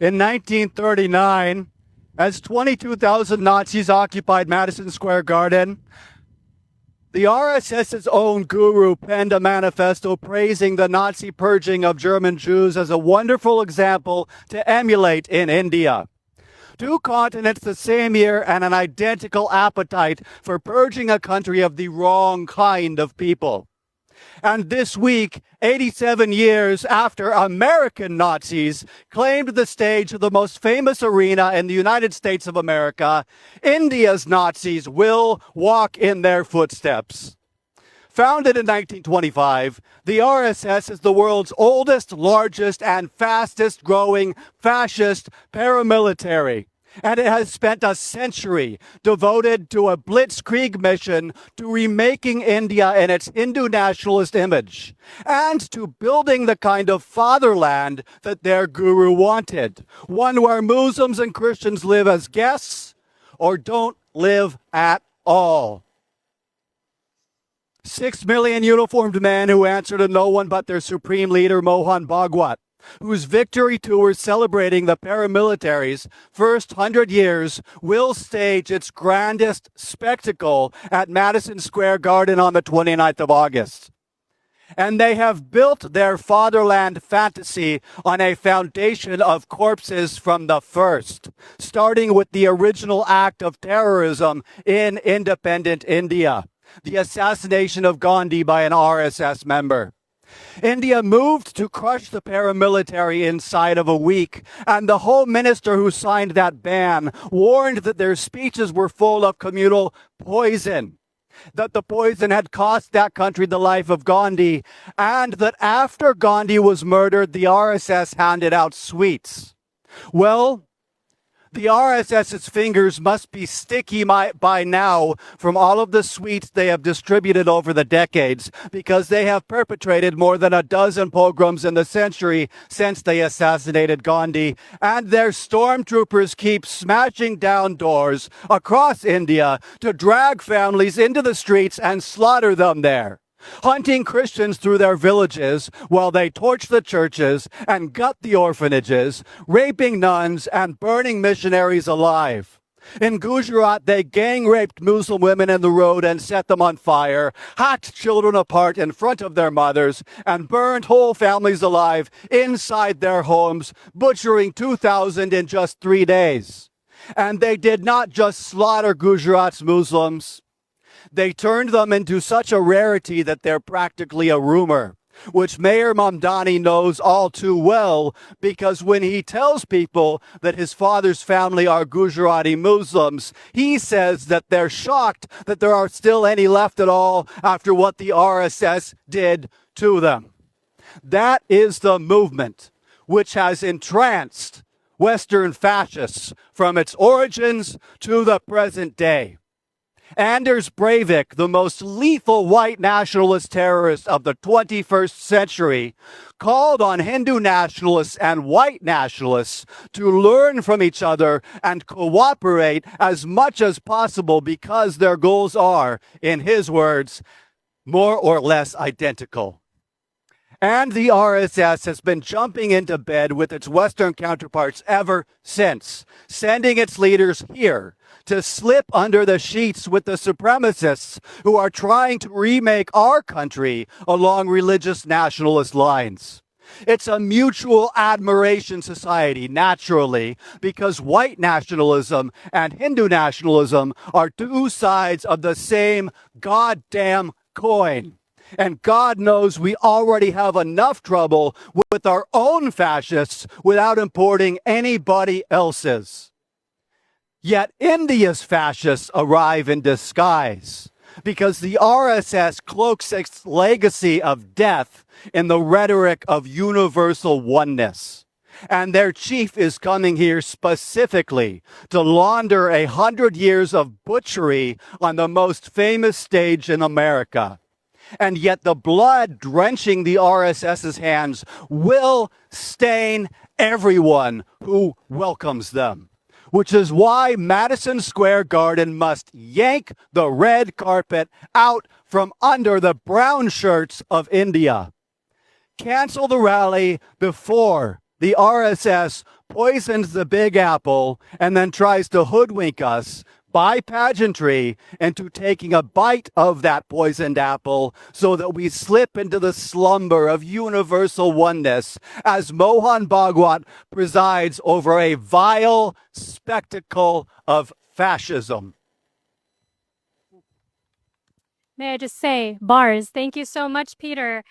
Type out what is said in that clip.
In 1939, as 22,000 Nazis occupied Madison Square Garden, the RSS's own guru penned a manifesto praising the Nazi purging of German Jews as a wonderful example to emulate in India. 2 continents the same year and an identical appetite for purging a country of the wrong kind of people. And this week, 87 years after American Nazis claimed the stage of the most famous arena in the United States of America, India's Nazis will walk in their footsteps. Founded in 1925, the RSS is the world's oldest, largest, and fastest growing fascist paramilitary. And it has spent a century devoted to a blitzkrieg mission to remaking India in its Hindu nationalist image and to building the kind of fatherland that their guru wanted, one where Muslims and Christians live as guests or don't live at all. 6 million uniformed men who answer to no one but their supreme leader, Mohan Bhagwat, whose victory tour celebrating the paramilitary's first 100 years will stage its grandest spectacle at Madison Square Garden on the 29th of August. And they have built their fatherland fantasy on a foundation of corpses from the first, starting with the original act of terrorism in independent India, the assassination of Gandhi by an RSS member. India moved to crush the paramilitary inside of a week, and the Home Minister who signed that ban warned that their speeches were full of communal poison, that the poison had cost that country the life of Gandhi, and that after Gandhi was murdered, the RSS handed out sweets. Well, the RSS's fingers must be sticky by now from all of the sweets they have distributed over the decades, because they have perpetrated more than a dozen pogroms in the century since they assassinated Gandhi, and their stormtroopers keep smashing down doors across India to drag families into the streets and slaughter them there, hunting Christians through their villages while they torch the churches and gut the orphanages, raping nuns and burning missionaries alive. In Gujarat, they gang-raped Muslim women in the road and set them on fire, hacked children apart in front of their mothers, and burned whole families alive inside their homes, butchering 2,000 in just 3 days. And they did not just slaughter Gujarat's Muslims. They turned them into such a rarity that they're practically a rumor, which Mayor Mamdani knows all too well, because when he tells people that his father's family are Gujarati Muslims, he says that they're shocked that there are still any left at all after what the RSS did to them. That is the movement which has entranced Western fascists from its origins to the present day. Anders Breivik, the most lethal white nationalist terrorist of the 21st century, called on Hindu nationalists and white nationalists to learn from each other and cooperate as much as possible because their goals are, in his words, more or less identical. And the RSS has been jumping into bed with its Western counterparts ever since, sending its leaders here to slip under the sheets with the supremacists who are trying to remake our country along religious nationalist lines. It's a mutual admiration society, naturally, because white nationalism and Hindu nationalism are 2 sides of the same goddamn coin. And God knows we already have enough trouble with our own fascists without importing anybody else's. Yet India's fascists arrive in disguise because the RSS cloaks its legacy of death in the rhetoric of universal oneness. And their chief is coming here specifically to launder 100 years of butchery on the most famous stage in America. And yet the blood drenching the RSS's hands will stain everyone who welcomes them, which is why Madison Square Garden must yank the red carpet out from under the brown shirts of India. Cancel the rally before The RSS poisons the Big Apple and then tries to hoodwink us by pageantry into taking a bite of that poisoned apple so that we slip into the slumber of universal oneness as Mohan Bhagwat presides over a vile spectacle of fascism. May I just say, bars. Thank you so much, Peter.